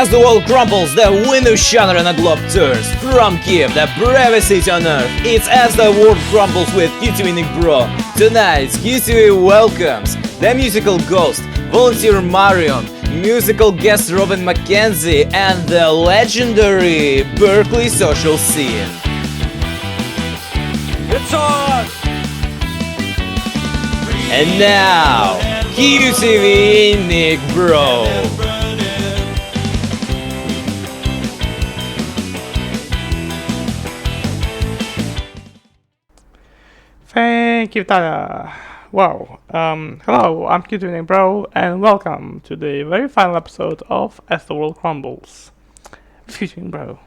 As the world crumbles, the wind of shatter and a globe tours. From Kiev, the bravest city on earth, it's As the World Crumbles with QTVNickBro. Tonight, QTV welcomes the musical ghost, volunteer Marion, musical guest Robyn Mackenzie, and the legendary Berkely Social Scene. It's on! And now, QTVNickBro. Thank you, Tada. Wow. Hello, I'm QTVNickBro, and welcome to the very final episode of As the World Crumbles. QTVNickBro.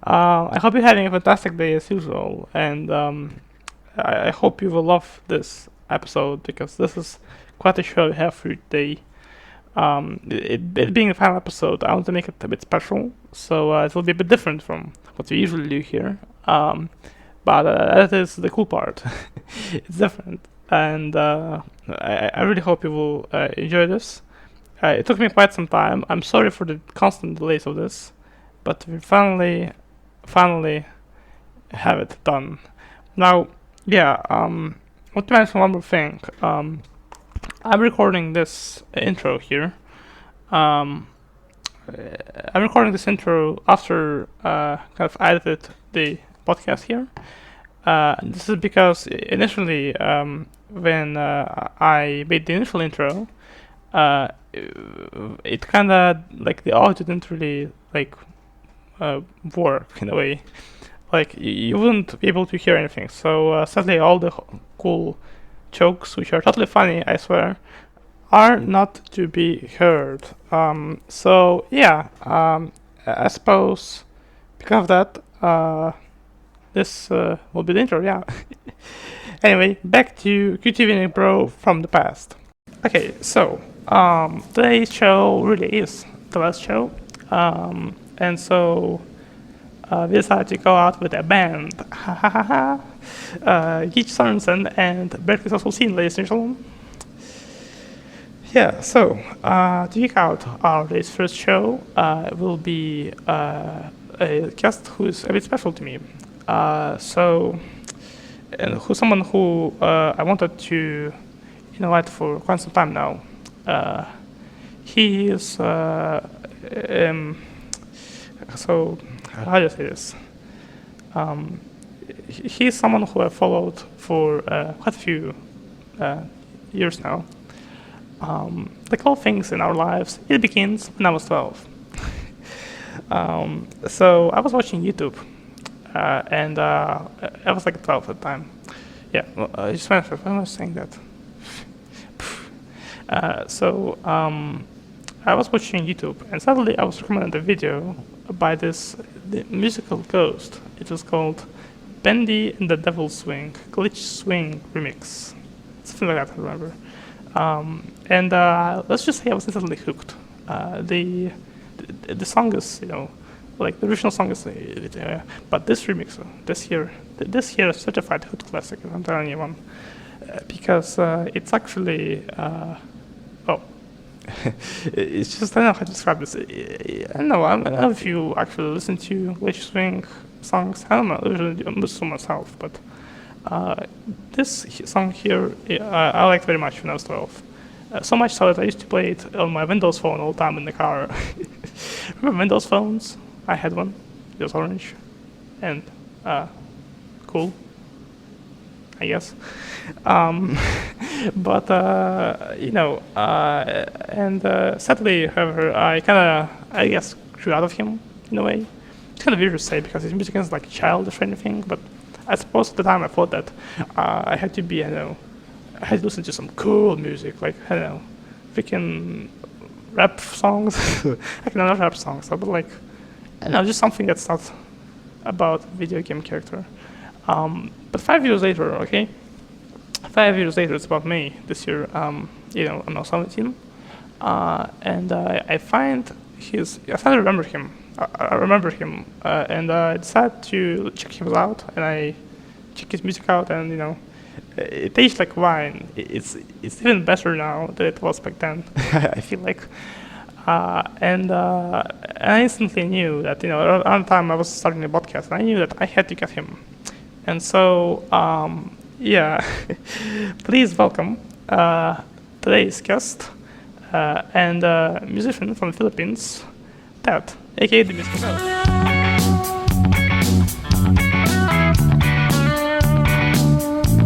I hope you're having a fantastic day as usual, and I hope you will love this episode because this is quite a show we have for you today. It being the final episode, I want to make it a bit special, so it will be a bit different from what we usually do here. But that is the cool part. It's different, and I really hope you will enjoy this. It took me quite some time. I'm sorry for the constant delays of this, but we finally have it done. Now, yeah, I want to mention one more thing. I'm recording this intro here. I'm recording this intro after kind of edited the podcast here. This is because initially, when I made the initial intro, it kind of like the audio didn't really like work in a way. Like you wouldn't be able to hear anything. So sadly, all the cool jokes, which are totally funny, I swear, are not to be heard. So yeah, I suppose because of that, this will be the intro, yeah. Anyway, back to QTVNickBro from the past. Okay, so today's show really is the last show, and so we decided to go out with a band. Geech Sorensen and Berkely Social Scene, ladies and gentlemen. Yeah, so to kick out our day's first show will be a guest who is a bit special to me. And who's someone who I wanted to invite for quite some time now. He is so how do you say this? He's someone who I followed for quite a few years now. Like all things in our lives, it begins when I was 12. So I was watching YouTube. And I was like 12 at the time. Yeah, well, I just went for why am I saying that? I was watching YouTube, and suddenly I was recommended a video by the musical ghost. It was called Bendy and the Devil's Swing, Glitch Swing Remix. Something like that, I remember. And let's just say I was instantly hooked. The song is, like the original song is, but this remix, this here is certified hood classic. I'm telling you one, because it's actually, it's just I don't know how to describe this. I don't know. I don't know if you actually listen to Glitch Swing songs. I don't know. I usually do most myself, but this song here I liked very much when I was 12. So much so that I used to play it on my Windows phone all the time in the car. Remember Windows phones? I had one. It was orange and cool, I guess. But and sadly, however, I guess grew out of him in a way. It's kind of weird to say because his music is like childish or anything, but I suppose at the time I thought that I had to be, I had to listen to some cool music, like freaking rap songs. Not rap songs, but like. Just something that's not about video game character. But 5 years later, okay? 5 years later, it's about me this year. I'm now 17. And I finally remember him. I remember him. And I decided to check him out. And I checked his music out. And, it tastes like wine. It's even better now than it was back then, I feel like. And I instantly knew that, around the time I was starting the podcast, I knew that I had to get him. And so, yeah, please welcome today's guest and musician from the Philippines, Ted, aka the Musical Nerd.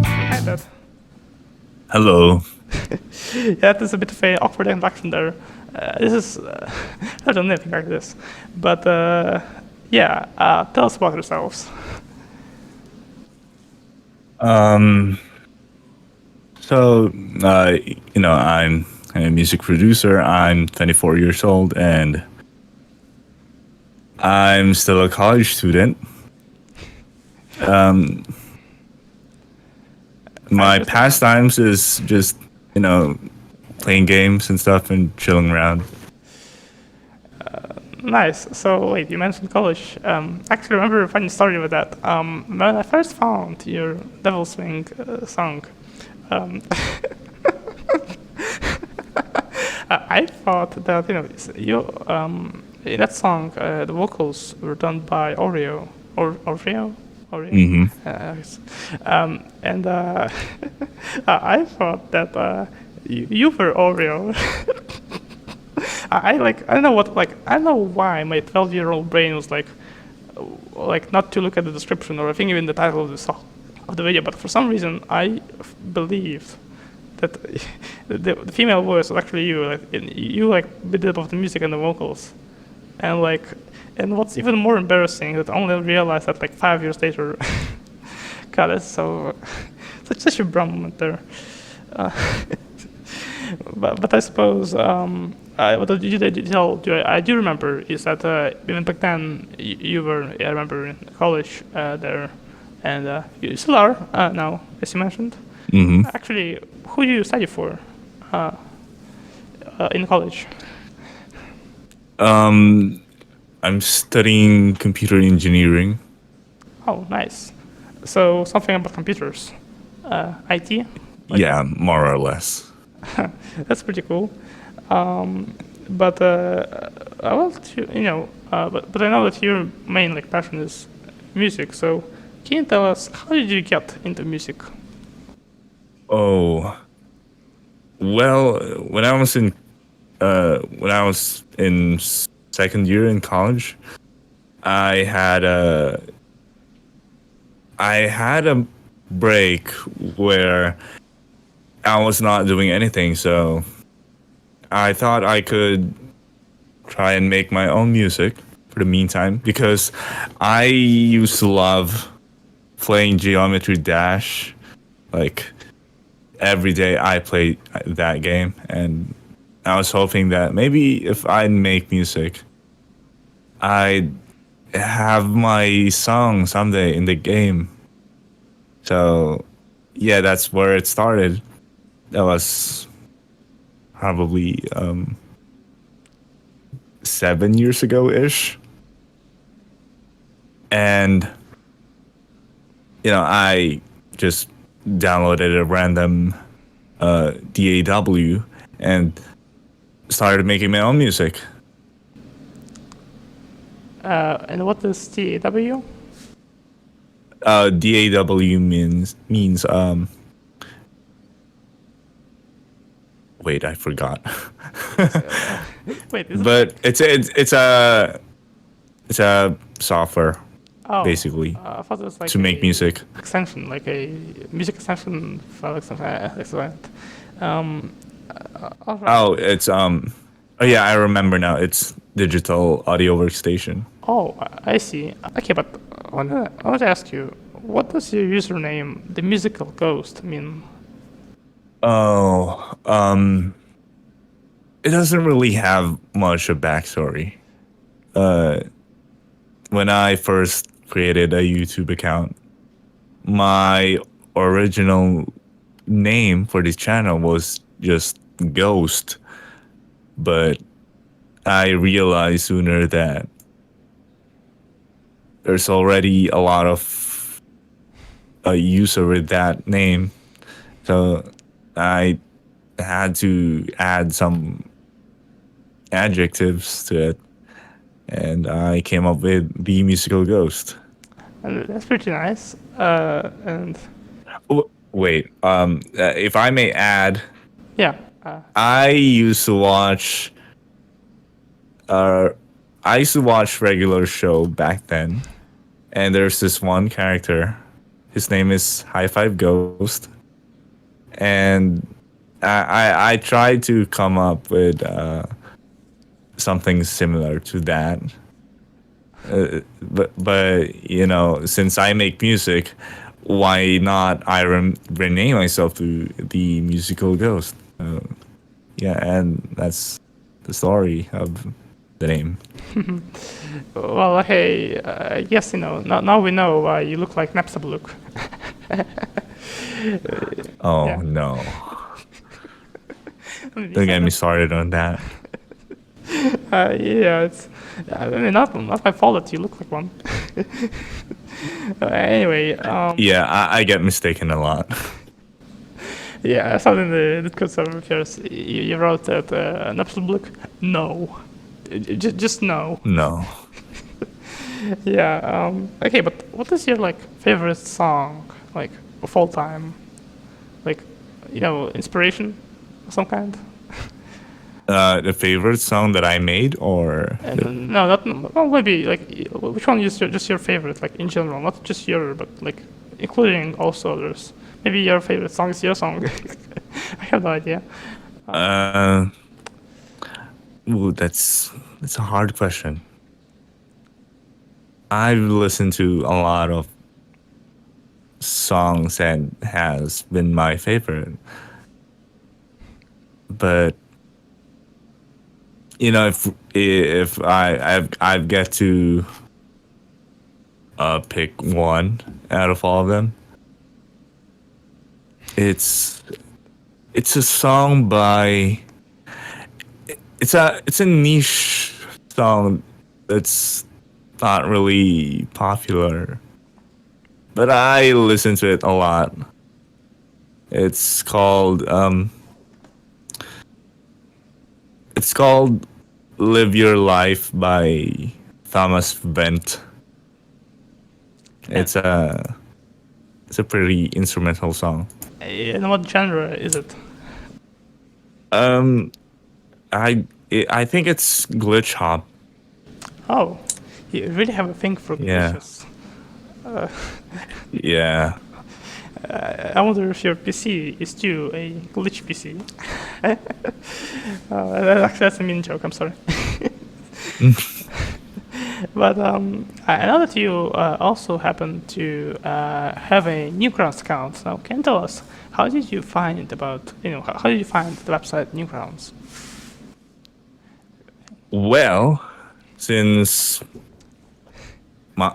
Hi, Ted. Hello. Yeah, that is a bit of an awkward introduction there. This is, I don't know anything like this. But yeah, tell us about yourselves. So, I'm a music producer. I'm 24 years old, and I'm still a college student. My pastimes is just, playing games and stuff and chilling around. Nice. So wait, you mentioned college. Actually, I remember a funny story with that. When I first found your Devil Swing song, I thought that you in that song the vocals were done by Oreo or Oreo. Mm-hmm. And I thought that you were Oreo. I don't know I don't know why my 12-year-old brain was like not to look at the description or I think even the title of the song of the video, but for some reason I believed that the female voice was actually you. You did both the music and the vocals, and what's even more embarrassing that I only realized that 5 years later. God, that's such a brown moment there. But I suppose what I do remember is that even back then you were, I remember, in college there, and you still are now, as you mentioned. Mm-hmm. Actually, who do you study for in college? I'm studying computer engineering. Oh, nice. So something about computers, IT. Yeah, more or less. That's pretty cool. But I want to, but I know that your main passion is music. So can you tell us how did you get into music? Oh, well, when I was in second year in college, I had a break where I was not doing anything, so I thought I could try and make my own music for the meantime, because I used to love playing Geometry Dash. Every day I played that game, and I was hoping that maybe if I make music, I'd have my song someday in the game. So, yeah, that's where it started. That was probably 7 years ago-ish. And, I just downloaded a random DAW and started making my own music. And what is TAW? DAW means wait, I forgot. Wait, But it's a software basically I thought it was to make music. Extension, like a music extension file extension. Excellent. All right. Oh, it's oh yeah, I remember now. It's digital audio workstation. Oh, I see. Okay, but I want to ask you, what does your username, the musical ghost, mean? Oh, it doesn't really have much of backstory. When I first created a YouTube account, my original name for this channel was just Ghost, but I realized sooner that there's already a lot of a user with that name, so I had to add some adjectives to it, and I came up with the musical ghost. And that's pretty nice. And Wait, if I may add, yeah, I used to watch. I used to watch regular show back then, and there's this one character. His name is High Five Ghost, and I tried to come up with something similar to that. But you know, since I make music, why not I rename myself to the musical ghost? Yeah, and that's the story of the name. well, hey, I guess now we know why you look like Napsabluk. Oh Yeah. no! Don't get me started on that. Yeah, it's. I mean, not my fault that you look like one. Anyway, Yeah, I get mistaken a lot. yeah, I saw in the Discord server first. You wrote that Napsabluk. No, just no. No. Yeah. Okay, but what is your favorite song of all time? Inspiration of some kind? The favorite song that I made, or No, not well. Maybe which one is just your favorite, in general, not just your, but including also others. Maybe your favorite song is your song. I have no idea. ooh, that's a hard question. I've listened to a lot of songs and has been my favorite, but you know, if I've got to pick one out of all of them, it's a song by it's a niche song that's not really popular, but I listen to it a lot. It's called "Live Your Life" by Thomas Vent. It's a pretty instrumental song. And what genre is it? I think it's glitch hop. Oh, you really have a thing for Yeah. glitches. Yeah. I wonder if your PC is too a glitch PC. That's a mean joke. I'm sorry. But I know that you also happen to have a Newgrounds account. Now, can you tell us how did you find how did you find the website Newgrounds? Well, since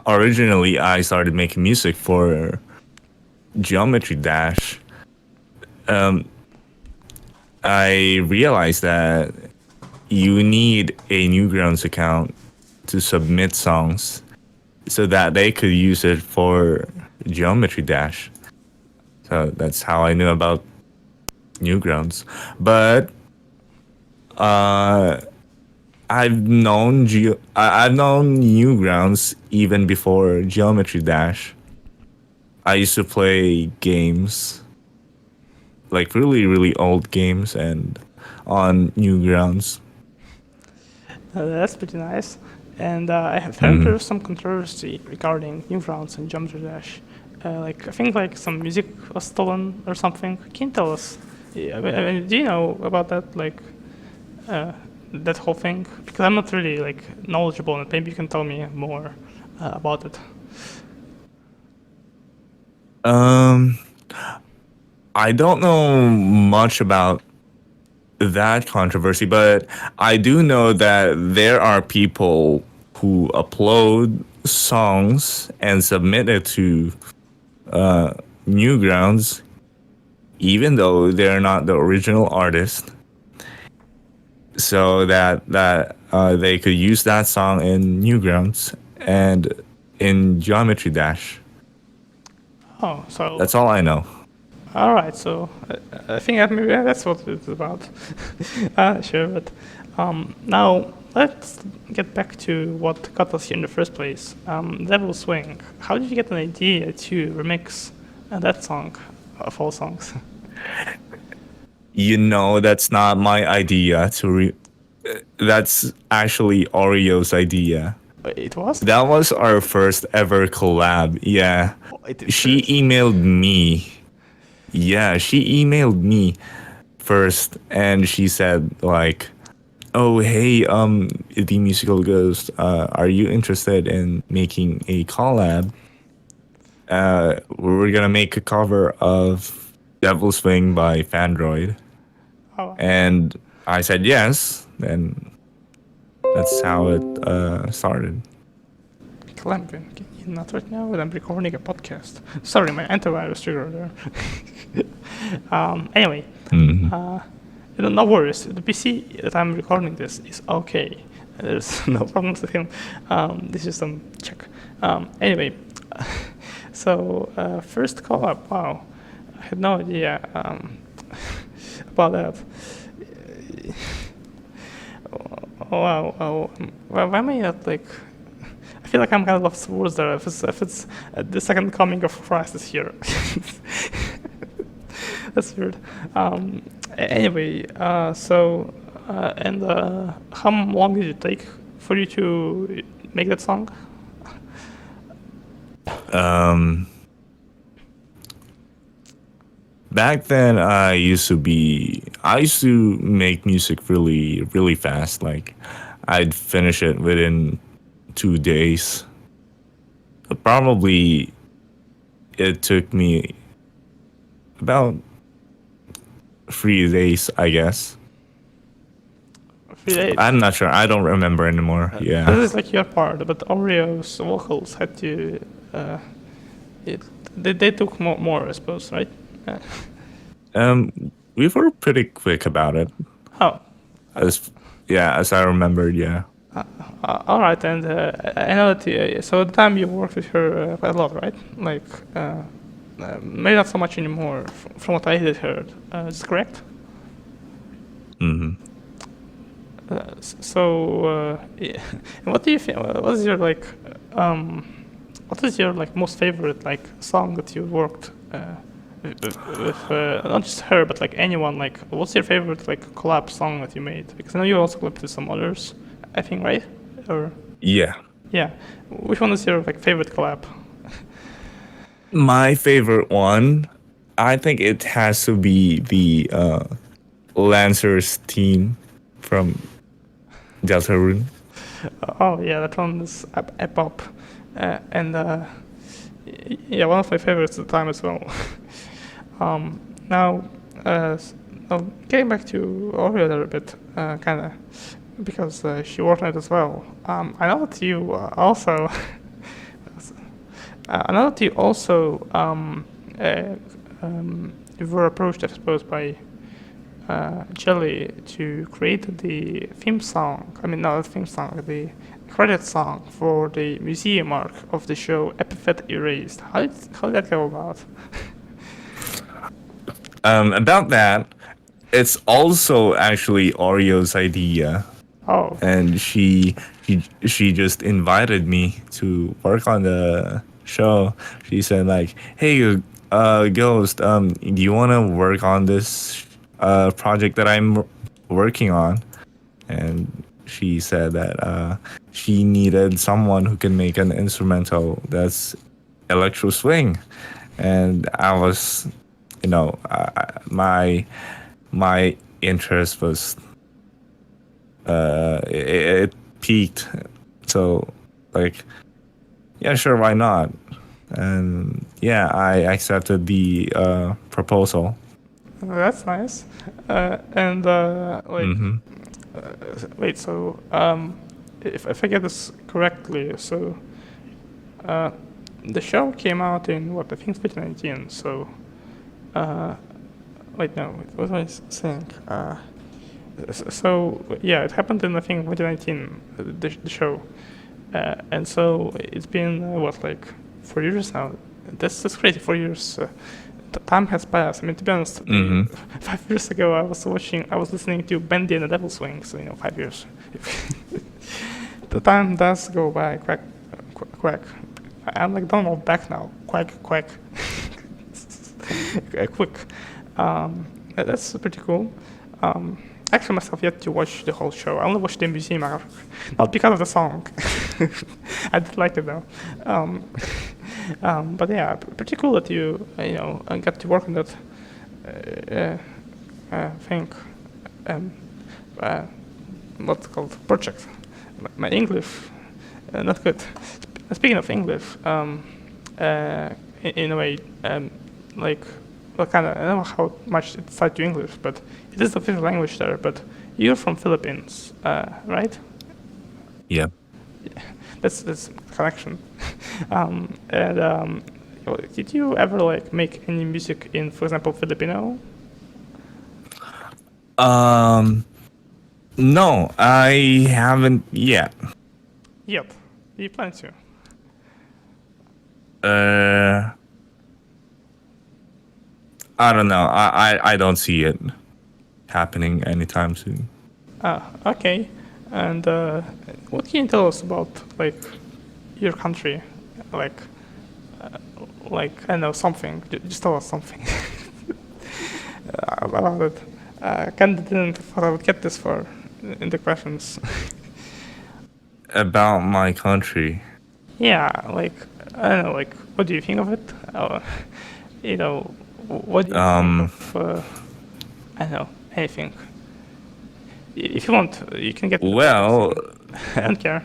originally I started making music for Geometry Dash, I realized that you need a Newgrounds account to submit songs so that they could use it for Geometry Dash. So that's how I knew about Newgrounds. But I've known Newgrounds even before Geometry Dash. I used to play games, like really, really old games, and on Newgrounds. That's pretty nice. And I have heard there's some controversy regarding Newgrounds and Geometry Dash. I think some music was stolen or something. Can you tell us? I mean, do you know about that? That whole thing? Because I'm not really knowledgeable on it. Maybe you can tell me more about it. I don't know much about that controversy, but I do know that there are people who upload songs and submit it to Newgrounds, even though they're not the original artist, so that they could use that song in Newgrounds and in Geometry Dash. Oh, so That's all I know. all right. So I think maybe that's what it's about. Sure, but Now, let's get back to what got us here in the first place. Devil Swing. How did you get an idea to remix that song, of all songs? That's not my idea that's actually Oreo's idea. It was? That was our first ever collab. Yeah. She emailed me. Yeah, she emailed me first and she said like, "Oh, hey, the musical ghost, are you interested in making a collab? We're gonna make a cover of Devil Swing by Fandroid." Oh. And I said yes, and that's how it started. Clamping. Not right now, but I'm recording a podcast. Sorry, my antivirus trigger there. Anyway, no worries. The PC that I'm recording this is okay. There's no problems with him. This is some check. Anyway, so first call up. Wow, I had no idea about that. Wow. Why am I not like? I feel like I'm kind of lost for words there. If it's the second coming of Christ is here. That's weird. Anyway, and how long did it take for you to make that song? Back then, I used to make music really, really fast. Like, I'd finish it within 2 days. Probably, it took me about 3 days, I guess. 3 days. I'm not sure. I don't remember anymore. Yeah. This is like your part, but Oreo's vocals had to. They took more, I suppose, right? We were pretty quick about it. Oh. As I remembered, yeah. All right, and I know that. So at the time you worked with her quite a lot, right? Like, maybe not so much anymore, from what I had heard. Is this correct? Mm-hmm. Yeah. What do you think? What is your most favorite song that you worked with not just her but like anyone? Like, what's your favorite collab song that you made? Because I know you also collabed with some others, I think, right? Or Yeah. yeah, which one is your favorite collab? My favorite one, I think it has to be the Lancers team from Deltarune. Oh yeah, that one is a pop, and yeah, one of my favorites at the time as well. Now, getting back to Oreo there a bit, kind of, because she worked on it as well. I know that you also, you were approached, I suppose, by Jelly to create the theme song. I mean, not the theme song, the credit song for the museum arc of the show Epithet Erased. How did that go about? About that, it's also actually Oreo's idea. Oh. And she just invited me to work on the show. She said like, "Hey, Ghost, do you want to work on this project that I'm working on?" And she said that she needed someone who can make an instrumental that's electro swing, and I was, my interest was it peaked, so like, yeah, sure, why not? And yeah, I accepted the proposal. That's nice. Wait, so if I get this correctly, so the show came out in I think 2019. So what was I saying? So yeah, it happened in I think 2019, the show, and so it's been 4 years now. That's crazy, 4 years time has passed. I mean, to be honest, 5 years ago I was listening to Bendy and the Devil's Wing, so 5 years. The time does go by quick. I'm like Donald Duck now. Quack. Quick. That's pretty cool. Actually, myself yet to watch the whole show. I only watched the museum arc, not because of the song. I did like it though. But yeah, pretty cool that you got to work on that thing. What's it called? Project. My English, not good. Speaking of English, in a way, like, well, kind of, I don't know how much it's tied to English, but it is the official language there. But you're from Philippines, right? Yeah. That's connection. Did you ever like make any music in, for example, Filipino? No, I haven't yet. Yet. You plan to? I don't know. I don't see it happening anytime soon. Okay. And what can you tell us about like your country? Like I don't know, something. Just tell us something about it. Kind of didn't thought I would get this far in the questions. About my country. Yeah, like I don't know, like what do you think of it? What do you think of? I don't know, anything. If you want, you can get. Well, I don't care.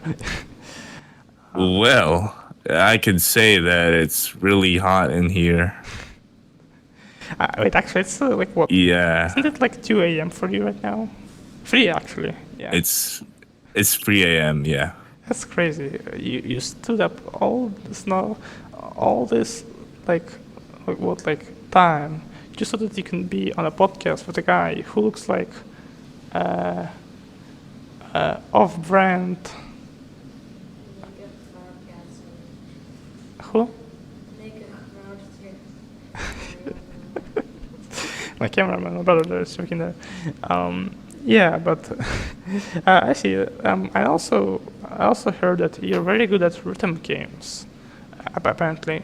Well, I could say that it's really hot in here. Wait, actually, it's like what? Yeah. Isn't it like 2 a.m. for you right now? 3 actually. Yeah. It's 3 a.m. Yeah. That's crazy. You stood up all this like time just so that you can be on a podcast with a guy who looks like off-brand. Who? My cameraman, my brother there is working there. Yeah, but I see. I also heard that you're very good at rhythm games. Apparently,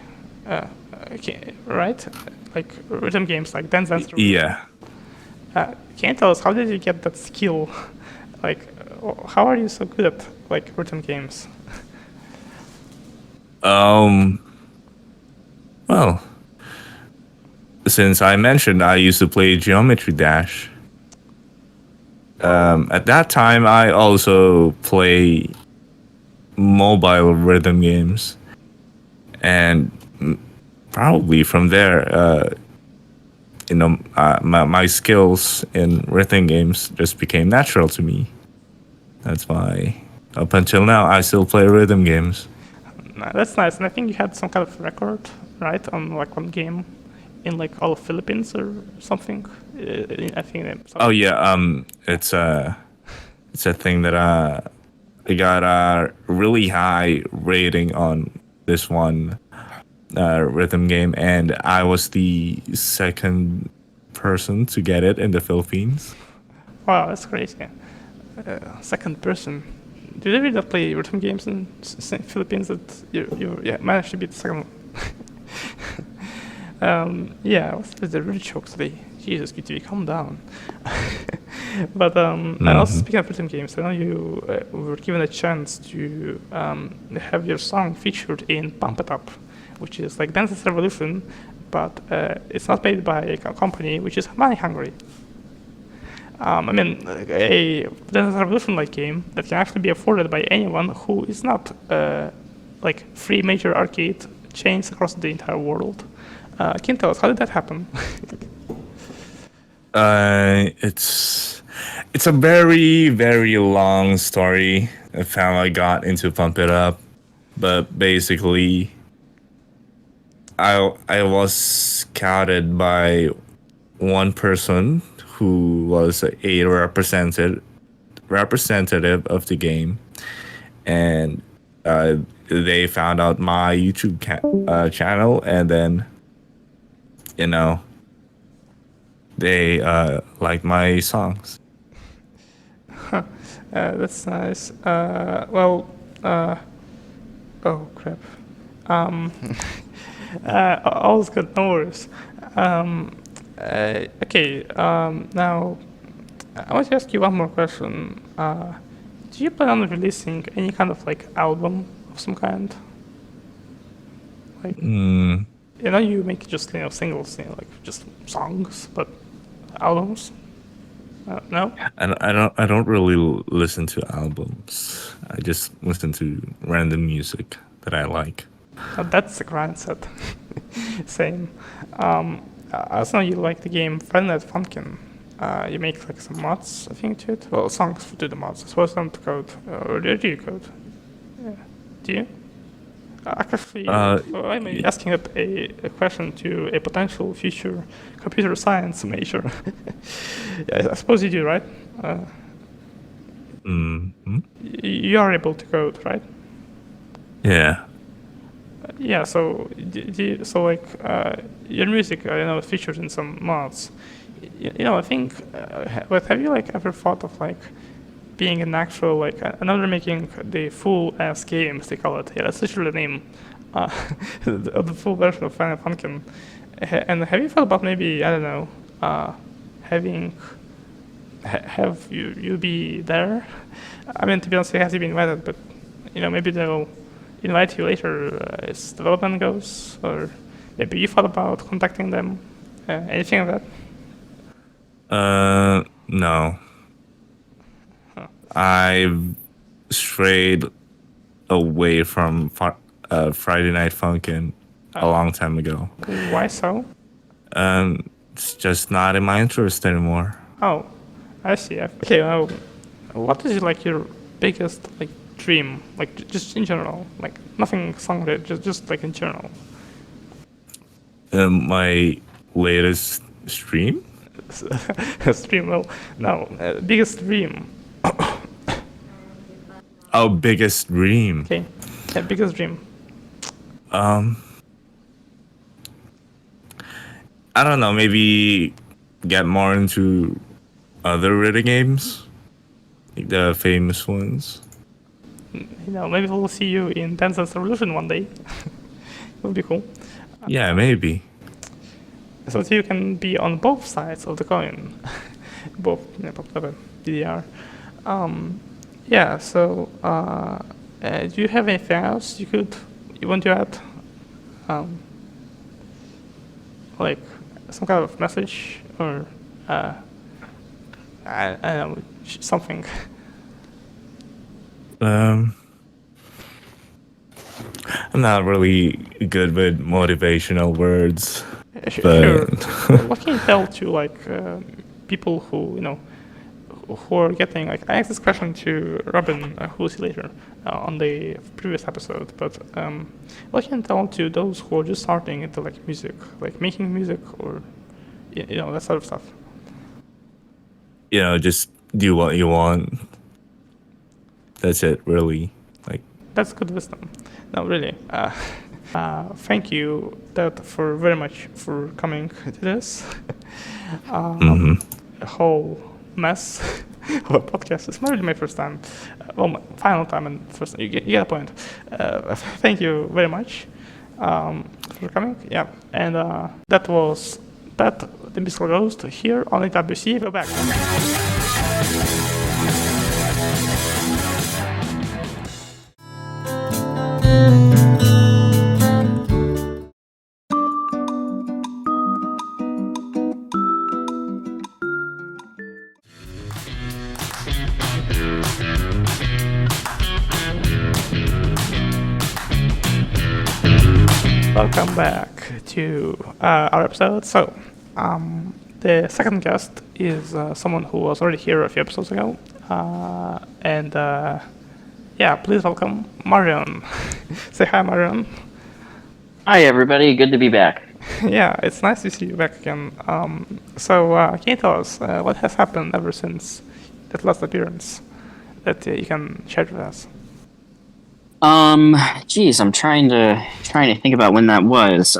okay, right? Like rhythm games, like Dance Dance. Yeah. Can you tell us how did you get that skill? Like, how are you so good at like rhythm games? Well, since I mentioned I used to play Geometry Dash. At that time, I also play mobile rhythm games, and probably from there, my skills in rhythm games just became natural to me. That's why, up until now, I still play rhythm games. That's nice, and I think you had some kind of record, right, on like one game in like all of Philippines or something. I think. Oh yeah, it's a thing that I got a really high rating on this one rhythm game, and I was the second person to get it in the Philippines. Wow, that's crazy. Second person. Do they really play rhythm games in Philippines that you managed to be the second one? Yeah, what's the real joke today? Jesus, QTV, calm down. But and also speaking of rhythm games, I know you were given a chance to have your song featured in Pump It Up, which is like Dance Dance Revolution, but it's not made by a company which is money hungry. I mean, a Dance Dance Revolution-like game that can actually be afforded by anyone who is not like 3 major arcade chains across the entire world. Can you tell us, how did that happen? It's a very, very long story of how I got into Pump It Up, but basically, I was scouted by one person who was a representative of the game, and they found out my YouTube channel, and then you know, they like my songs. That's nice. Oh crap. All's good, no worries. Okay, now I want to ask you one more question. Do you plan on releasing any kind of like album of some kind? Like, you know, you make just singles, like just songs, but albums? No. I don't really listen to albums. I just listen to random music that I like. Oh, that's a grind set. Same. I also know you like the game Friday Night Funkin'. You make like some mods, I think, to it. Well, songs to the mods. I suppose them to code. Or do you code? Yeah. Do you? Actually, I'm asking up a question to a potential future computer science major. Yeah, I suppose you do, right? You are able to code, right? Yeah. Yeah, so your music, is featured in some mods. I think, but have you like ever thought of like being an actual like another making the full ass game, as they call it? Yeah, that's literally the name, the full version of Final Funkin'. And have you thought about maybe, I don't know, have you be there? I mean, to be honest, it has to be invited, but maybe they'll invite you later as development goes, or maybe you thought about contacting them, anything like that? No. I've strayed away from Friday Night Funkin' a long time ago. Why so? It's just not in my interest anymore. Oh, I see. Okay, what is like your biggest like dream, like just in general, like nothing song related, just like in general? My latest stream? Stream, well, no, biggest dream. Oh, biggest dream. Okay, yeah, biggest dream. I don't know, maybe get more into other Reddit games, like the famous ones. Maybe we'll see you in Dance Dance Revolution one day. It would be cool. Yeah, maybe. So you can be on both sides of the coin, both DDR. Yeah. So, do you have anything else you want to add? Like some kind of message or I don't know, something. I'm not really good with motivational words. Sure. What can you tell to like people who who are getting like, I asked this question to Robyn, who will see later on the previous episode, but what can you tell to those who are just starting into like music, like making music or that sort of stuff? Just do what you want. That's it, really. Like, that's good wisdom. No, really. Thank you, for very much for coming to this. A whole mess of a podcast. It's not really my first time. My final time and first time. You get a point. Thank you very much for coming. Yeah, and that was the Mystical Ghost here on AWC. Go back. Welcome back to our episode. So, the second guest is someone who was already here a few episodes ago. Please welcome Marion. Say hi, Marion. Hi, everybody. Good to be back. Yeah, it's nice to see you back again. Can you tell us what has happened ever since that last appearance that you can share with us? Geez, I'm trying to think about when that was.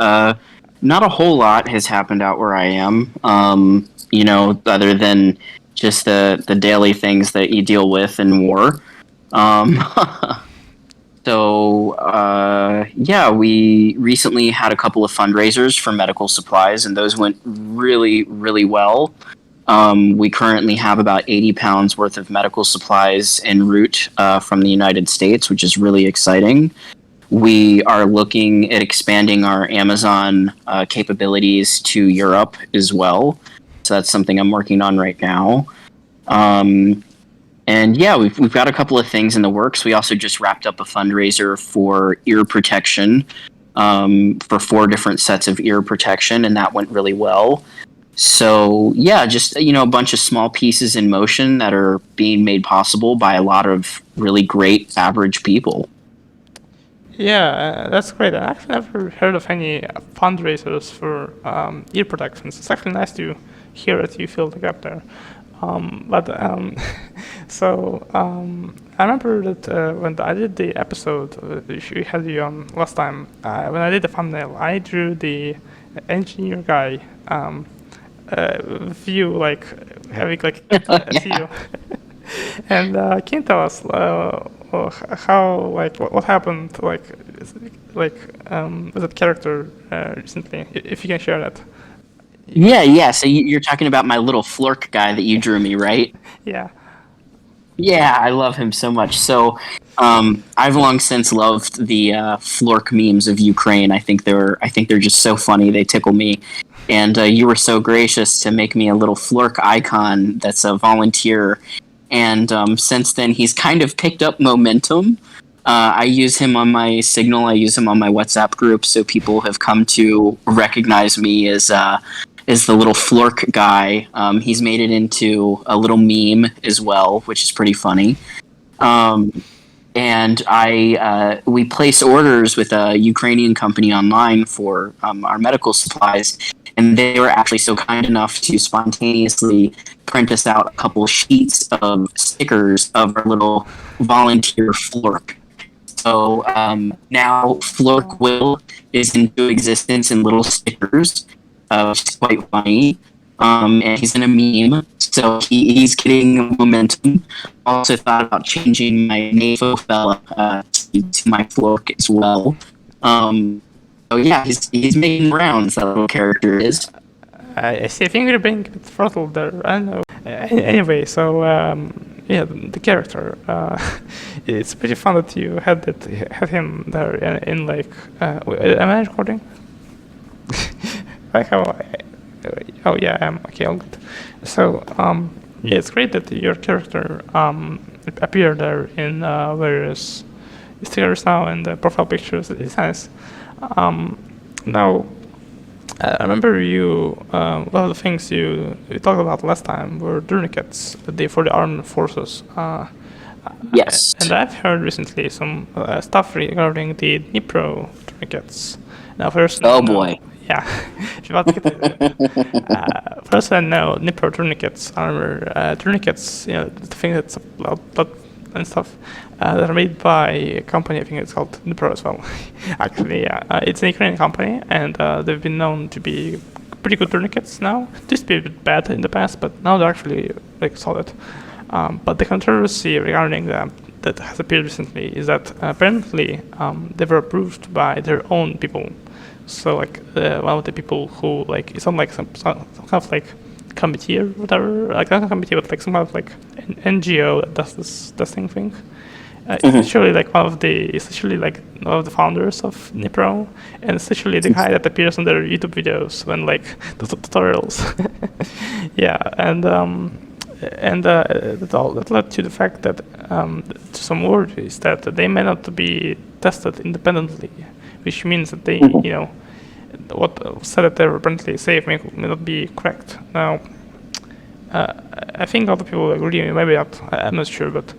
Not a whole lot has happened out where I am. Other than just the daily things that you deal with in war. Um, we recently had a couple of fundraisers for medical supplies, and those went really, really well. We currently have about 80 pounds worth of medical supplies en route from the United States, which is really exciting. We are looking at expanding our Amazon capabilities to Europe as well. So that's something I'm working on right now. We've got a couple of things in the works. We also just wrapped up a fundraiser for ear protection, for 4 different sets of ear protection, and that went really well. So just a bunch of small pieces in motion that are being made possible by a lot of really great average people. Yeah, that's great. I actually never heard of any fundraisers for ear protections. It's actually nice to hear that you filled the gap there. I remember that when I did the episode we had you on last time, when I did the thumbnail, I drew the engineer guy with you like having like a CEO. And can you tell us how what happened with that character recently, if you can share that? Yeah. So you're talking about my little flork guy that you drew me, right? Yeah. Yeah, I love him so much. So I've long since loved the flork memes of Ukraine. I think they're just so funny. They tickle me. And you were so gracious to make me a little flork icon that's a volunteer. And since then, he's kind of picked up momentum. I use him on my Signal. I use him on my WhatsApp group. So people have come to recognize me as the little flork guy. He's made it into a little meme as well, which is pretty funny. And we place orders with a Ukrainian company online for our medical supplies. And they were actually so kind enough to spontaneously print us out a couple sheets of stickers of our little volunteer flork. So now Flork Will is into existence in little stickers, which is quite funny. And he's in a meme, so he's getting momentum. Also thought about changing my NAFO fella to my Flork as well. He's making rounds, that little character is. I see. I think you're being a bit throttled there. I don't know. Anyway, so the character. It's pretty fun that you had him there in like. Am I recording? Like how? Oh yeah, I am. Okay, all good. So it's great that your character appeared there in various stickers now and the profile pictures. It's nice. Now, I remember one of the things you talked about last time were tourniquets for the armed forces. Yes. And I've heard recently some stuff regarding the DNickBro tourniquets. Now, first, boy. Yeah. First, I know DNickBro tourniquets are tourniquets, the thing that's blood and stuff that are made by a company. I think it's called DNickBro as well. Actually, it's an Ukrainian company, and they've been known to be pretty good tourniquets now. They used to be a bit bad in the past, but now they're actually like solid. But the controversy regarding them that has appeared recently is that apparently they were approved by their own people. So like one of the people who like it's not like some kind of like committee or whatever, like not a committee, but like some kind of like an NGO that does this testing thing. Essentially, like one of the founders of DNickBro, and essentially the guy that appears on their YouTube videos when like the tutorials. Yeah, and that led to the fact that some worries that they may not be tested independently, which means that they, what said that they're apparently safe may not be correct. Now, I think other people agree, maybe not, I'm not sure, but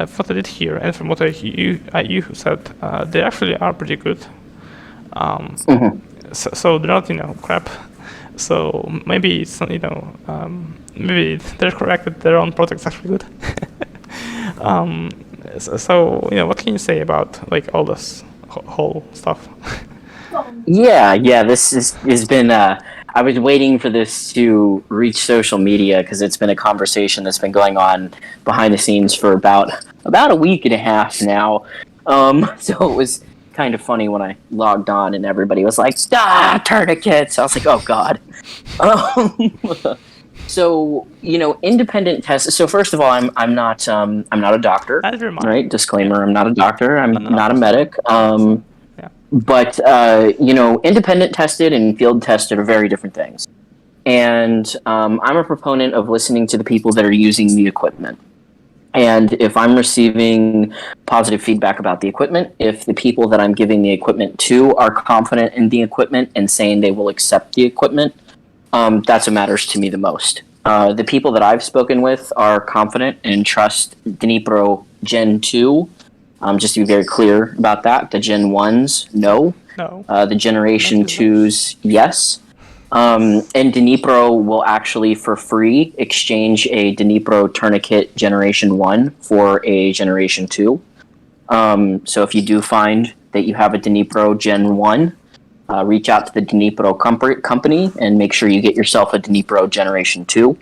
from what I did hear and from what you said, they actually are pretty good. So they're not, crap. So maybe it's, maybe they're correct that their own product's actually good. So what can you say about like all this whole stuff? Yeah. This has been. I was waiting for this to reach social media because it's been a conversation that's been going on behind the scenes for about a week and a half now. So it was kind of funny when I logged on and everybody was like, tourniquets. I was like, oh god. So independent tests. So first of all, I'm not a doctor, Never mind. right? Disclaimer: I'm not a doctor. I'm No. not a medic. Yeah. But independent tested and field tested are very different things. And I'm a proponent of listening to the people that are using the equipment. And if I'm receiving positive feedback about the equipment, if the people that I'm giving the equipment to are confident in the equipment and saying they will accept the equipment, that's what matters to me the most. The people that I've spoken with are confident and trust QTVNickBro Gen 2. Just to be very clear about that, the Gen 1s, no. No. The Generation 2s, yes. And QTVNickBro will actually, for free, exchange a QTVNickBro Tourniquet Generation 1 for a Generation 2. So if you do find that you have a QTVNickBro Gen 1, reach out to the QTVNickBro company and make sure you get yourself a QTVNickBro Generation 2.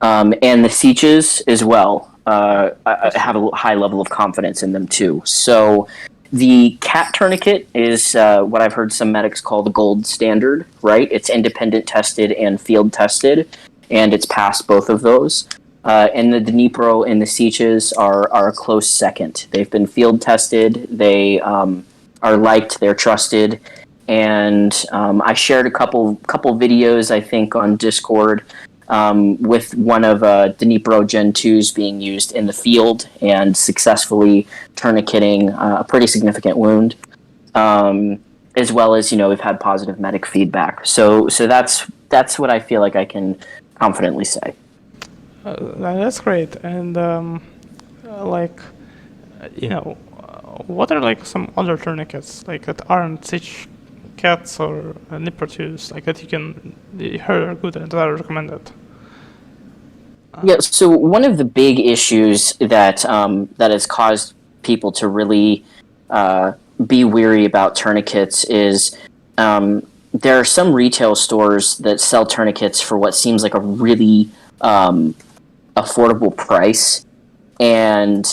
And the Geeches as well. I have a high level of confidence in them too. So the cat tourniquet is what I've heard some medics call the gold standard, right? It's independent tested and field tested, and it's passed both of those. And the QTVNickBro and the Geeches are a close second. They've been field tested. They are liked. They're trusted. And I shared a couple videos, I think, on Discord with one of QTVNickBro Gen 2s being used in the field and successfully tourniqueting a pretty significant wound, as well as we've had positive medic feedback. So that's what I feel like I can confidently say. That's great. And what are some other tourniquets that aren't Geech cats or QTVNickBro that you heard are good and that are recommended? Yeah, so one of the big issues that has caused people to really be weary about tourniquets is there are some retail stores that sell tourniquets for what seems like a really affordable price, and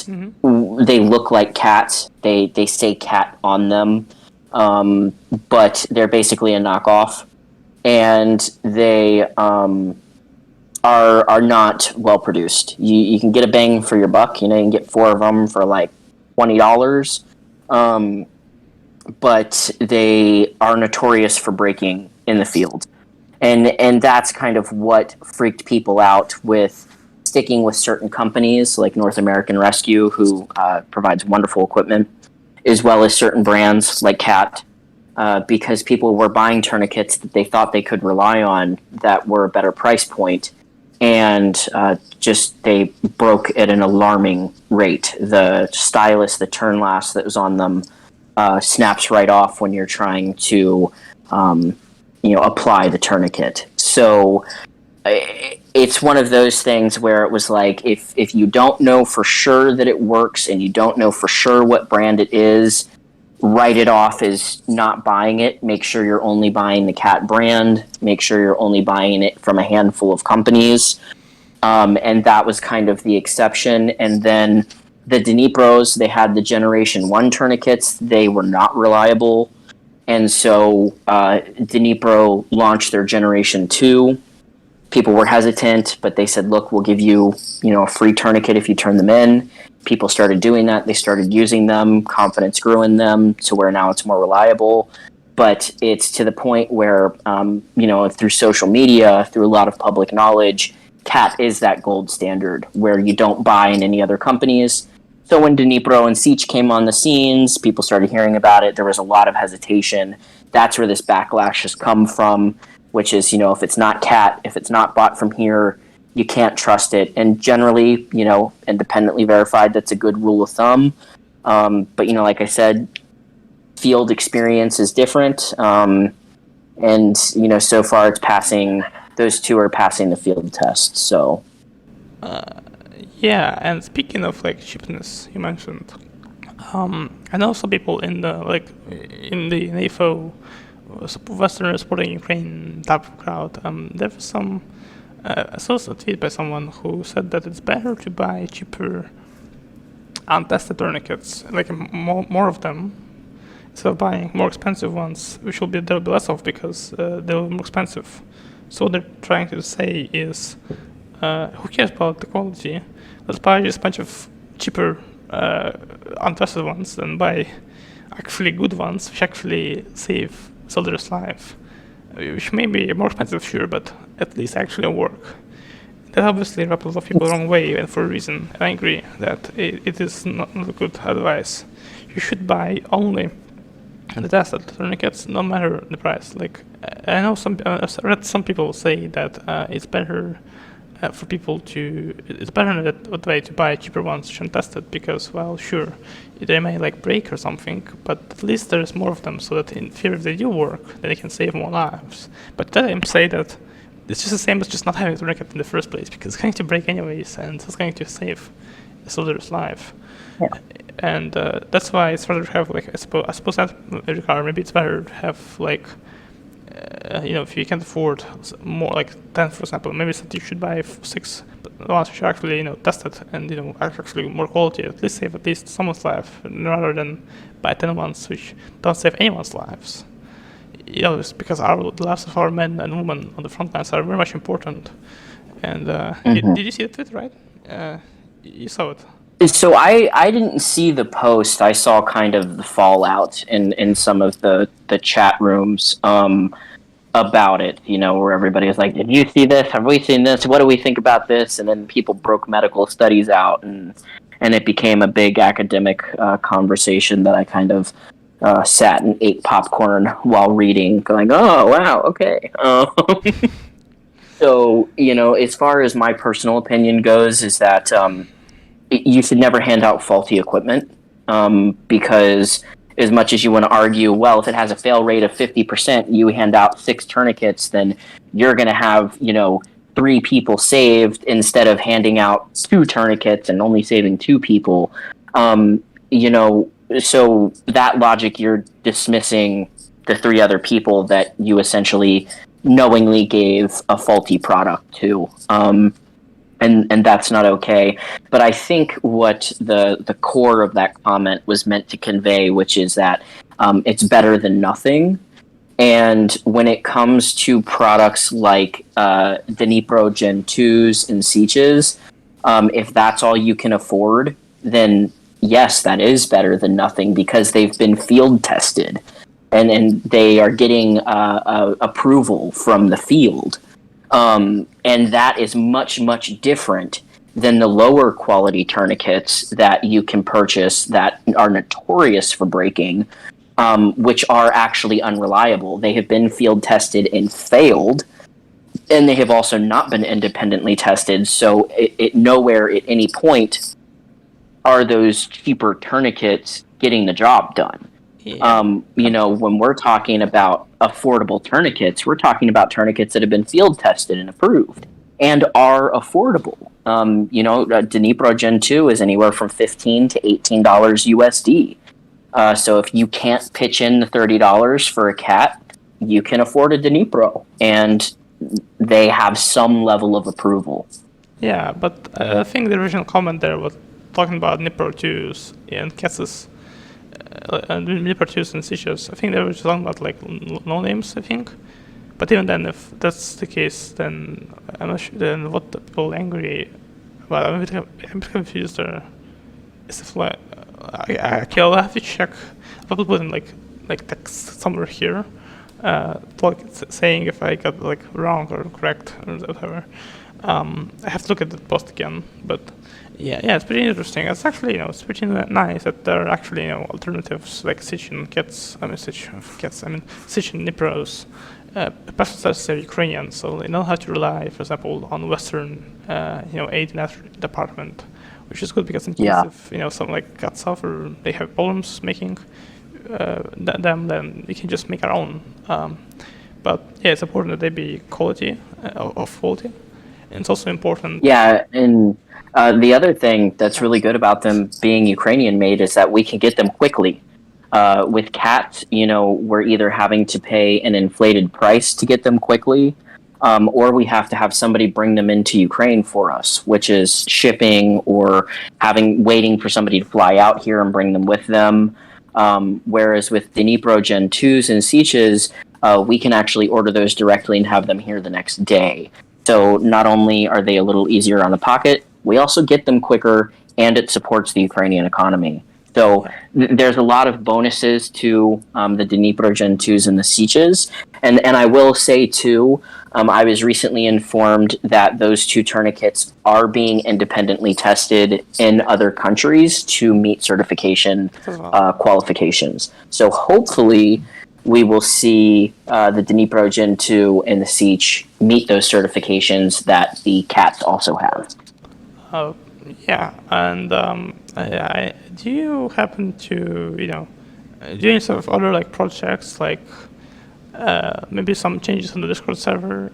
they look like cats. They say cat on them, but they're basically a knockoff, and they are not well produced. You can get a bang for your buck. You can get 4 of them for like $20, but they are notorious for breaking in the field, and that's kind of what freaked people out with sticking with certain companies like North American Rescue, who provides wonderful equipment, as well as certain brands like Cat, because people were buying tourniquets that they thought they could rely on that were a better price point, and they broke at an alarming rate. The stylus, the turn last that was on them, snaps right off when you're trying to apply the tourniquet. So it's one of those things where it was like, if you don't know for sure that it works and you don't know for sure what brand it is, write it off as not buying it. Make sure you're only buying the Cat brand. Make sure you're only buying it from a handful of companies. And that was kind of the exception. And then the QTVNickBros, they had the Generation 1 tourniquets. They were not reliable. And so QTVNickBro launched their Generation 2. People were hesitant, but they said, look, we'll give you, a free tourniquet if you turn them in. People started doing that. They started using them. Confidence grew in them to where now it's more reliable. But it's to the point where, through social media, through a lot of public knowledge, Cat is that gold standard where you don't buy in any other companies. So when QTVNickBro and Geech came on the scenes, people started hearing about it. There was a lot of hesitation. That's where this backlash has come from, which is, if it's not Cat, if it's not bought from here, you can't trust it. And generally, independently verified, that's a good rule of thumb. But, like I said, field experience is different. And, so far it's passing, those two are passing the field test, so. Yeah, and speaking of cheapness, you mentioned, I know some people in the NAFO, Western supporting Ukraine type of crowd. There was some. I saw a tweet by someone who said that it's better to buy cheaper, untested tourniquets, like more of them, instead of buying more expensive ones, which there'll be less of because they'll be more expensive. So what they're trying to say is, who cares about the quality? Let's buy just a bunch of cheaper, untested ones and buy actually good ones, which actually save soldiers' life. Which may be more expensive, sure, but at least actually work. That obviously rubs a lot of people the wrong way, and for a reason. And I agree that it is not good advice. You should buy only the tested tourniquets, no matter the price. Like I know I've read some people say that it's better for people to. It's better that way to buy cheaper ones which are tested because, well, sure, they may like break or something, but at least there's more of them, so that in theory, if they do work, then they can save more lives. But then say that it's just the same as just not having a tourniquet in the first place because it's going to break anyways, and it's going to save a soldier's life. Yeah. And that's why it's rather to have like I suppose that every car maybe it's better to have like. If you can't afford more, like 10, for example, maybe you should buy 6 ones which are actually, tested and, actually more quality, at least save at least someone's life, rather than buy 10 ones which don't save anyone's lives. It's because the lives of our men and women on the front lines are very much important. And did you see the tweet, right? You saw it. So I didn't see the post. I saw kind of the fallout in some of the chat rooms about it, where everybody was like, did you see this? Have we seen this? What do we think about this? And then people broke medical studies out, and it became a big academic conversation that I kind of sat and ate popcorn while reading, going, oh, wow, okay. So, as far as my personal opinion goes, is that you should never hand out faulty equipment because as much as you want to argue, well, if it has a fail rate of 50%, you hand out 6 tourniquets, then you're going to have, 3 people saved instead of handing out 2 tourniquets and only saving 2 people. So that logic, you're dismissing the 3 other people that you essentially knowingly gave a faulty product to. And that's not okay. But I think what the core of that comment was meant to convey, which is that it's better than nothing. And when it comes to products like DNiPro Gen 2s and Geeches, if that's all you can afford, then yes, that is better than nothing because they've been field tested and they are getting approval from the field. And that is much, much different than the lower quality tourniquets that you can purchase that are notorious for breaking, which are actually unreliable. They have been field tested and failed, and they have also not been independently tested. So it nowhere at any point are those cheaper tourniquets getting the job done. Yeah. When we're talking about affordable tourniquets, we're talking about tourniquets that have been field tested and approved and are affordable. DNiPro Gen 2 is anywhere from $15 to $18 USD. So if you can't pitch in the $30 for a cat, you can afford a DNiPro, and they have some level of approval. Yeah, but I think the original comment there was talking about DNiPro 2s and cats. DNiPro 2s and Geeches. I think they were just talking about like no names, I think. But even then, if that's the case, then I'm not sure. Then what the people angry? Well, I'm a bit confused there. Is it like I'll have to check. I'll put in like text somewhere here, saying if I got like wrong or correct or whatever. I have to look at the post again, but. Yeah, it's pretty interesting. It's actually, it's pretty nice that there are actually, alternatives like Geech DNiPros, especially they're Ukrainian, so they know how to rely, for example, on Western, aid and effort department, which is good because in case if, something like cuts off or they have problems making them, then we can just make our own. But yeah, it's important that they be quality, of quality. And it's also important. Yeah, and The other thing that's really good about them being Ukrainian made is that we can get them quickly. With cats, we're either having to pay an inflated price to get them quickly, or we have to have somebody bring them into Ukraine for us, which is shipping or waiting for somebody to fly out here and bring them with them. Whereas with the Dnipro Gen 2s and Sieches, we can actually order those directly and have them here the next day. So not only are they a little easier on the pocket, we also get them quicker, and it supports the Ukrainian economy. So there's a lot of bonuses to the Dnipro Gen 2s and the Sieches. And I will say, too, I was recently informed that those two tourniquets are being independently tested in other countries to meet certification qualifications. So hopefully we will see the Dnipro Gen 2 and the Siege meet those certifications that the cats also have. Yeah, and do you happen to, do any sort of other like projects, like maybe some changes on the Discord server,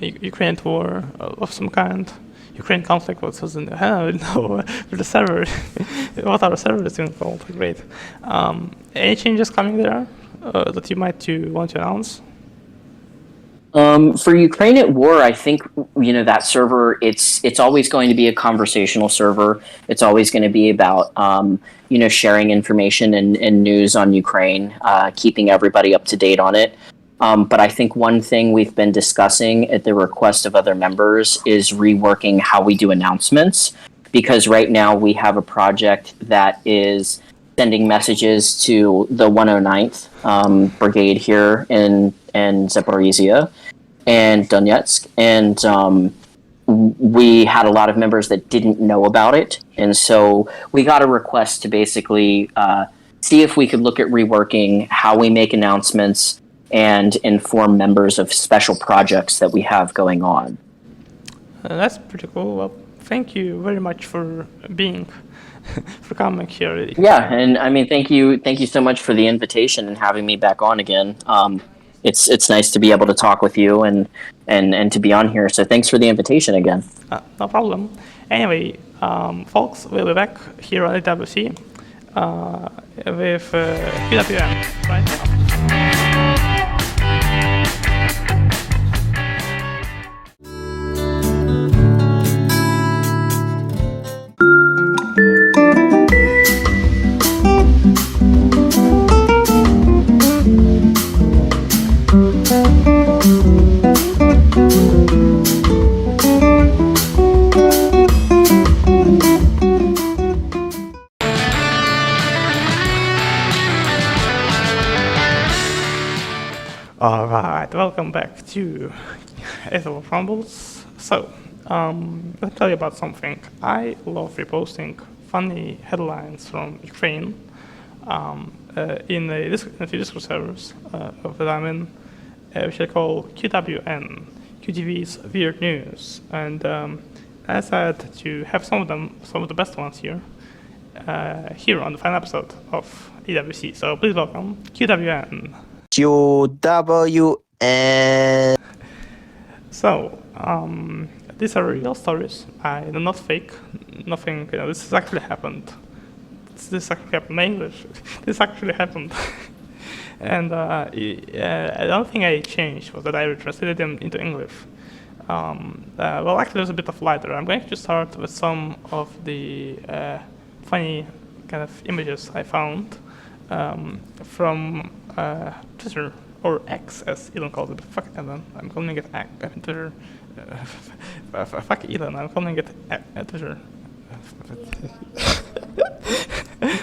Ukraine war of some kind, Ukraine conflict, what was in the, I don't know, with the server, what our server is doing called, great. Any changes coming there that you might want to announce? For Ukraine at War, I think that server. It's always going to be a conversational server. It's always going to be about sharing information and news on Ukraine, keeping everybody up to date on it. But I think one thing we've been discussing at the request of other members is reworking how we do announcements, because right now we have a project that is sending messages to the 109th Brigade here in Zaporizhia and Donetsk, and we had a lot of members that didn't know about it, and so we got a request to basically see if we could look at reworking how we make announcements and inform members of special projects that we have going on. That's pretty cool. Well, thank you very much for for coming here. Yeah, and I mean, thank you so much for the invitation and having me back on again. It's nice to be able to talk with you and to be on here. So thanks for the invitation again. No problem. Anyway, folks, we'll be back here on AWC with QWN right now. Alright, welcome back to Ethyl Crumbles. So, let me tell you about something. I love reposting funny headlines from Ukraine in a few Discord servers that I'm in, which I call QWN, QTV's Weird News. And I decided to have some of the best ones here on the final episode of EWC. So please welcome QWN. QWN. So, these are real stories. They're not fake. Nothing, this has actually happened. This actually happened in English. This actually happened. And the only thing I changed was that I translated them into English. Well, actually, there's a bit of lighter. I'm going to start with some of the funny kind of images I found from Twitter, or X, as Elon calls it. Fuck Elon, I'm calling it Twitter. Fuck Elon, I'm calling it Twitter.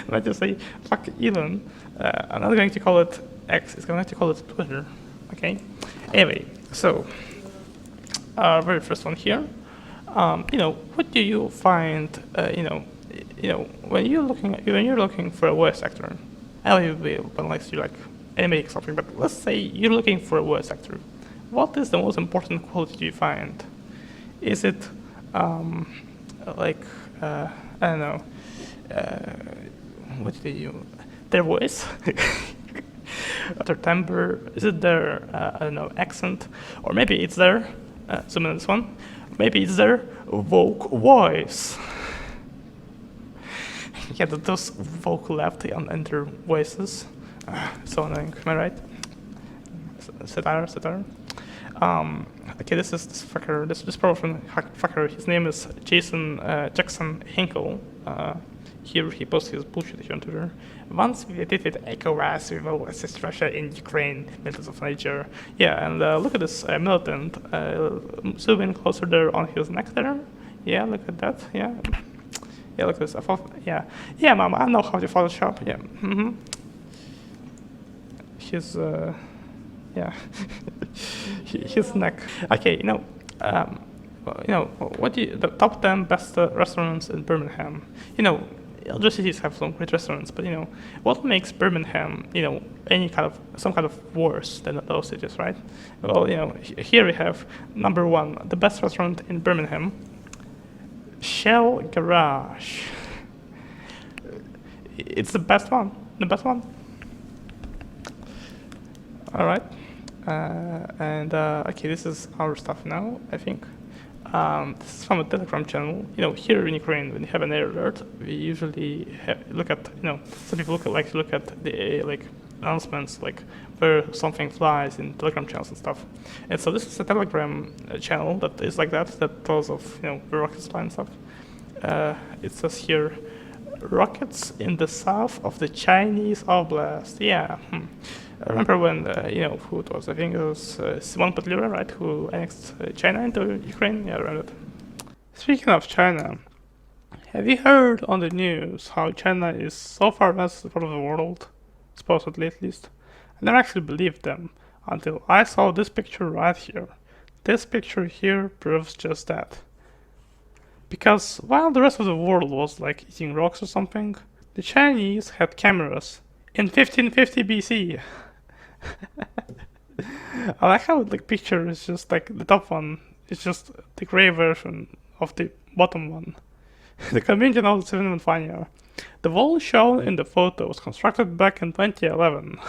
Let's just say fuck Elon. I'm not going to call it X, I'm going to call it Twitter. Okay. Anyway, so our very first one here. What do you find? When you're looking for a voice actor, I will be unless you like animate something, but let's say you're looking for a voice actor. What is the most important quality you find? Is it I don't know, their voice, their timbre? Is it their I don't know, accent, or maybe it's their zoom in this one. maybe it's their woke voice. Yeah, those woke left and their voices. So annoying, am I right? Satire. Okay, this is this fucker, this powerful fucker. His name is Jackson Hinkle. Here he posts his bullshit here on Twitter. Once we did with ECOWAS, we will assist Russia in Ukraine, militants of nature. Yeah, and look at this militant zooming closer there on his neck there. Yeah, look at that. Yeah, look at this. Yeah, mom, I know how to Photoshop. Yeah. His his neck. Okay, the top 10 best restaurants in Birmingham. Other cities have some great restaurants, but what makes Birmingham, some kind of worse than those cities, right? Well, here we have number 1, the best restaurant in Birmingham, Shell Garage. It's the best one. All right. Okay, this is our stuff now, I think. This is from a Telegram channel. Here in Ukraine, when you have an error alert, we usually look at, some people like to look at the announcements, like where something flies in Telegram channels and stuff. And so this is a Telegram channel that is like that tells of, where rockets fly and stuff. It says here, rockets in the south of the Chinese Oblast. Yeah. I remember when, who it was? I think it was Simon Petlura, right, who annexed China into Ukraine. Yeah, I remember that. Speaking of China, have you heard on the news how China is so far advanced as part of the world? Supposedly, at least. I never actually believed them until I saw this picture right here. This picture here proves just that. Because while the rest of the world was like eating rocks or something, the Chinese had cameras in 1550 BC. I like how the picture is just like the top one is just the gray version of the bottom one. The convention of it's even funnier. The wall shown in the photo was constructed back in 2011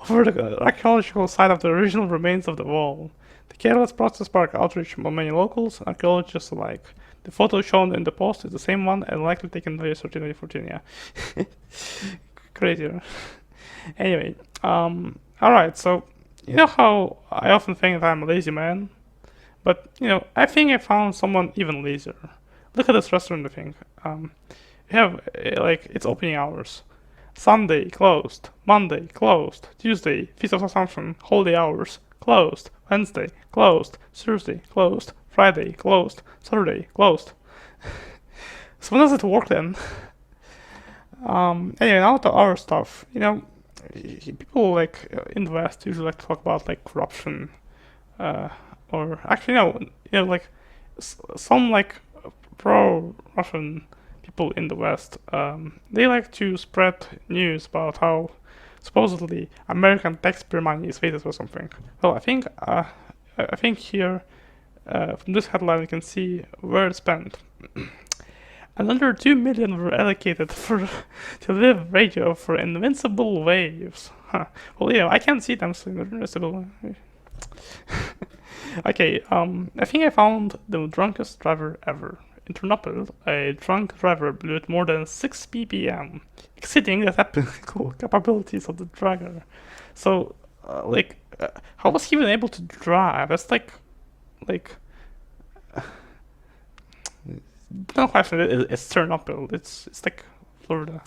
over the archaeological site of the original remains of the wall. The careless process sparked outrage among many locals and archaeologists alike. The photo shown in the post is the same one and likely taken by 2014, yeah. Crazier. Anyway, alright, so you know how I often think that I'm a lazy man? But, I think I found someone even lazier. Look at this restaurant, I think. You have, its opening hours. Sunday, closed. Monday, closed. Tuesday, Feast of Assumption, holiday hours, closed. Wednesday, closed. Thursday, closed. Friday, closed. Saturday, closed. So when does it work then? Anyway, now to our stuff. People in the West usually like to talk about corruption, or actually no, some pro-Russian people in the West. They like to spread news about how supposedly American taxpayer money is wasted or something. Well, I think here from this headline you can see where it's spent. Another 2 million were allocated to live radio for invincible waves. Huh. Well, I can't see them, so invincible. Okay, I think I found the drunkest driver ever. In Ternopil, a drunk driver blew at more than 6 ppm, exceeding the technical capabilities of the dragger. So, how was he even able to drive? That's no question, it's Ternopil. It's like Florida.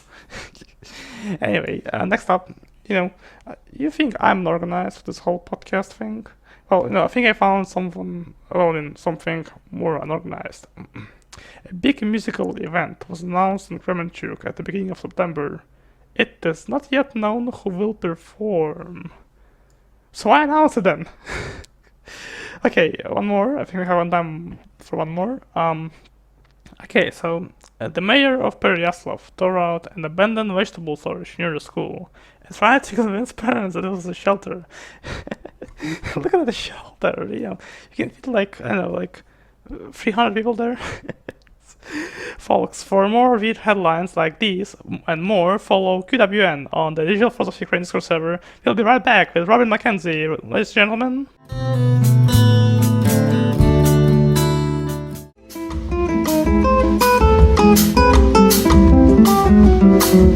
Anyway, next up, you think I'm organized with this whole podcast thing? Well, I think I found something more unorganized. A big musical event was announced in Kremenchuk at the beginning of September. It is not yet known who will perform. So I announced it then. Okay, one more. I think we have one time for one more. Okay, so the mayor of Pereyaslav tore out an abandoned vegetable storage near the school and tried to convince parents that it was a shelter. Look at the shelter, you can fit 300 people there. Folks, for more weird headlines like these and more, follow QWN on the Digital Force of Ukraine Discord server. We'll be right back with Robyn Mackenzie, ladies and gentlemen. She was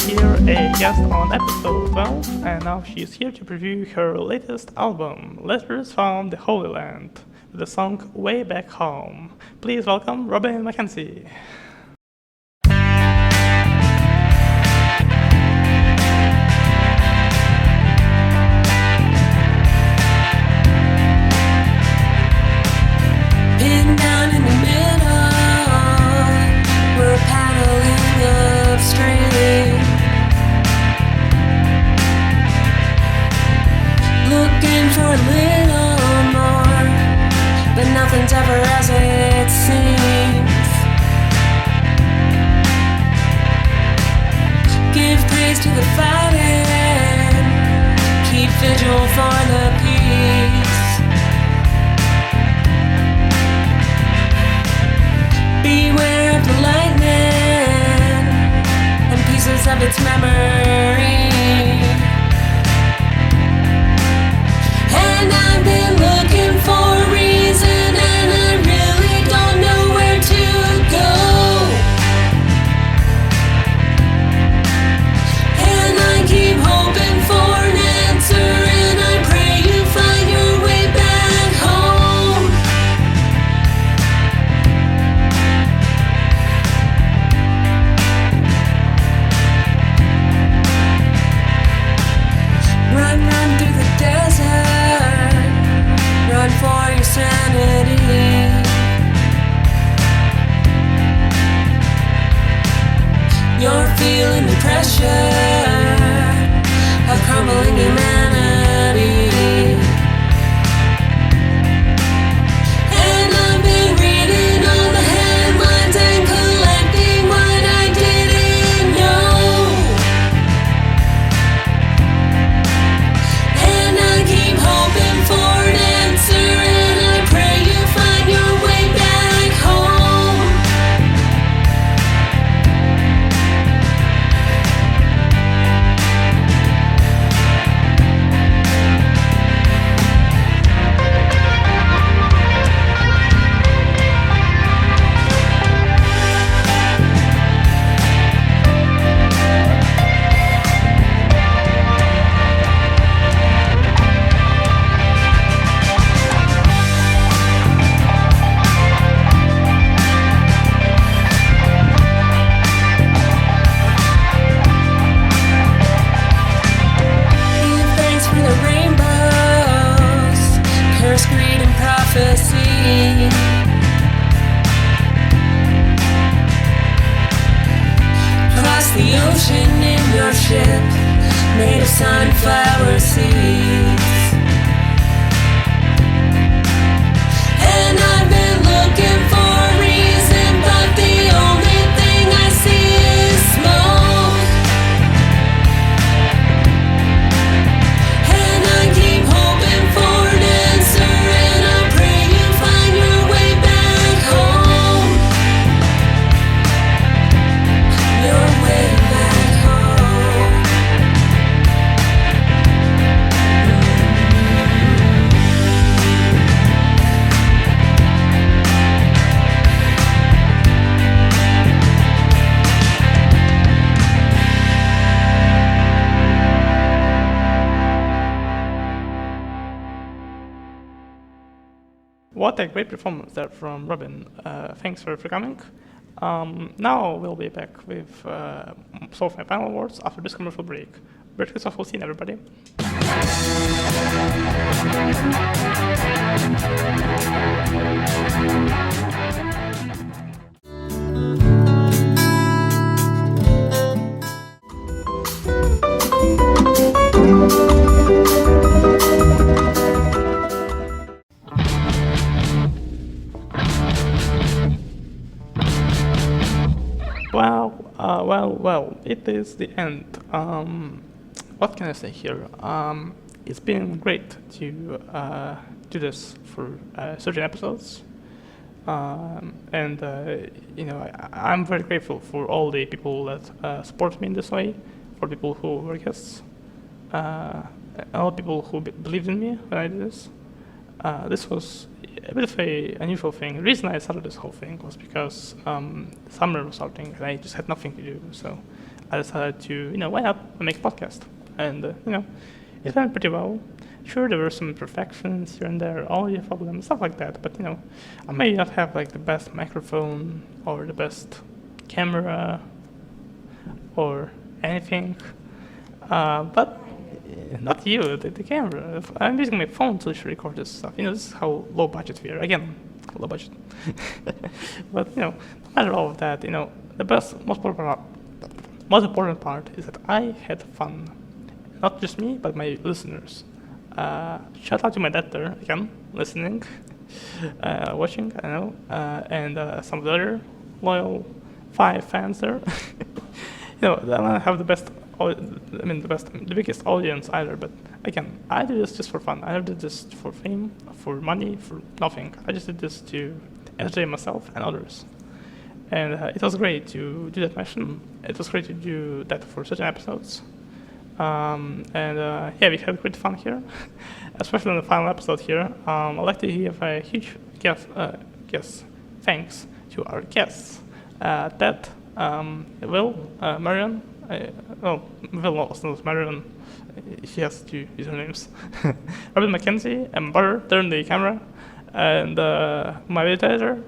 here a guest on episode 12, and now she is here to preview her latest album, Letters from the Holy Land, with the song Way Back Home. Please welcome Robyn Mackenzie. Pinned down in the middle, we're paddling upstream, looking for a little more, but nothing's ever as it seems. Give praise to the fighting, keep vigil for the peace. Beware of the lightning and pieces of its memory. And I've been looking for a reason, and I really don't know where to go. And I keep hoping for an answer, and I pray you find your way back home. Run, run through the desert, run for your sanity. You're feeling the pressure of crumbling humanity. And I've been reading all the headlines and collecting what I didn't know. And I keep hoping for an answer, and I pray you find your way back home. Give thanks for the rainbows, curse, greed, and prophecy. Cross the ocean in your ship, made of sunflower seeds. And I've been looking for a reason, but the only thing I see is smoke. And I keep hoping for an answer, and I pray you find your way back home. Your way back home. What a great performance there from Robyn. Thanks for coming. Now we'll be back with some of my final words after this commercial break. Berkely Social Scene, everybody. Well, it is the end. What can I say here? it's been great to do this for certain episodes. I'm very grateful for all the people that support me in this way, for people who were guests, all the people who believed in me when I did this. This was a bit of an unusual thing. The reason I started this whole thing was because summer was starting and I just had nothing to do. So I decided to, why not make a podcast? And, it went pretty well. Sure, there were some imperfections here and there, audio problems, stuff like that. But, I may not have like the best microphone or the best camera or anything. But not you, the camera. I'm using my phone to record this stuff. This is how low budget we are. Again, low budget. But no matter all of that, the most important part is that I had fun. Not just me, but my listeners. Shout out to my dad there again, listening, watching. I know, and some of the other loyal 5 fans there. I don't have the biggest audience either, but again, I did this just for fun. I did this for fame, for money, for nothing. I just did this to entertain myself and others. And it was great to do that mission. It was great to do that for certain episodes. We had great fun here, especially in the final episode here. I'd like to give a huge thanks to our guests, Ted, Will, Marion. Will also knows Marion. She has 2 usernames. Robyn Mackenzie and Butter, there in the camera, and my video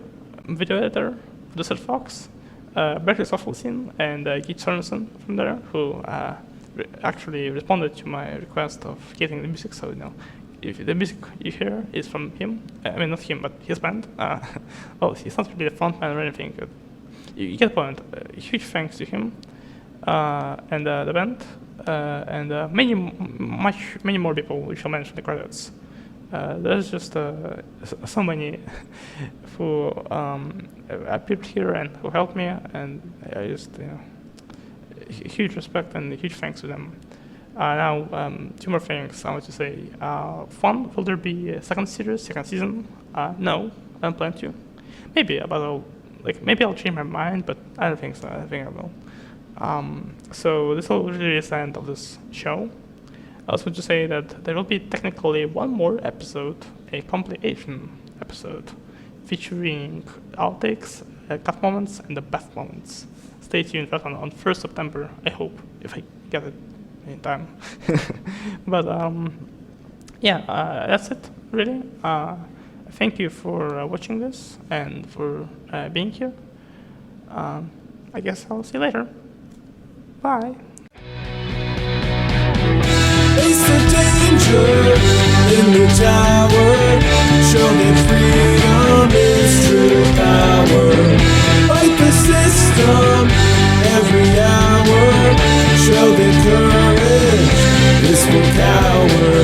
editor, Producer Fox, Berkely Social Scene, and Geech Sorensen from there, who actually responded to my request of getting the music. So if the music you hear is from him, not him, but his band. He's not really the frontman or anything. But you get the point. Huge thanks to him and the band and many more people we shall mention in the credits. There's just so many who appeared here and who helped me, and I just huge respect and huge thanks to them. Now, 2 more things I want to say. One, will there be a second season? No, I don't plan to. Maybe, but maybe I'll change my mind, but I don't think so. I think I will. So this will really be the end of this show. I also want to say that there will be technically one more episode, a compilation episode, featuring outtakes, cut moments, and the best moments. Stay tuned for that on 1st September, I hope, if I get it in time. But that's it, really. Thank you for watching this and for being here. I guess I'll see you later. Bye. Face the danger in the tower. Show that freedom is true power. Fight the system every hour. Show that courage is for cowards.